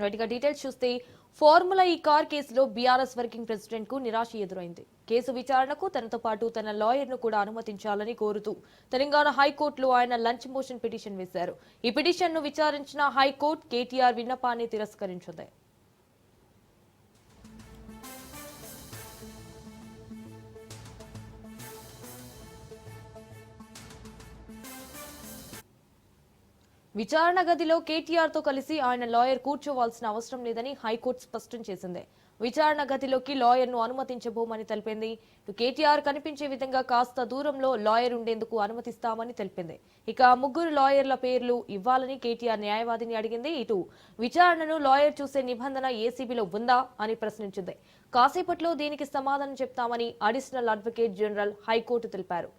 రైట్గా details చూస్తే formula ఈ car కేసులో బీఆర్ఎస్ వర్కింగ్ ప్రెసిడెంట్ కు నిరాశ ఎదురైంది. కేసు విచారణకు తనతో పాటు తన లాయర్ ను కూడా అనుమతించాలని కోరుతూ తెలంగాణ హైకోర్టులో ఆయన లంచ్ మోషన్ పిటిషన్ వేశారు. ఈ పిటిషన్ ను విచారించిన హైకోర్టు కేటీఆర్ విన్నపాన్ని తిరస్కరించింది. విచారణ గదిలో కేటీఆర్ తో కలిసి ఆయన లాయర్ కూర్చోవాల్సిన అవసరం లేదని హైకోర్టు స్పష్టం చేసింది. విచారణ గదిలోకి లాయర్ ను అనుమతించబోమని తెలిపింది. కేటీఆర్ కనిపించే విధంగా కాస్త దూరంలో లాయర్ ఉండేందుకు అనుమతిస్తామని తెలిపింది. ఇక ముగ్గురు లాయర్ల పేర్లు ఇవ్వాలని కేటీఆర్ న్యాయవాదిని అడిగింది. ఇటు విచారణను లాయర్ చూసే నిబంధన ఏసీబీలో ఉందా అని ప్రశ్నించింది. కాసేపట్లో దీనికి సమాధానం చెప్తామని అడిషనల్ అడ్వకేట్ జనరల్ హైకోర్టు తెలిపారు.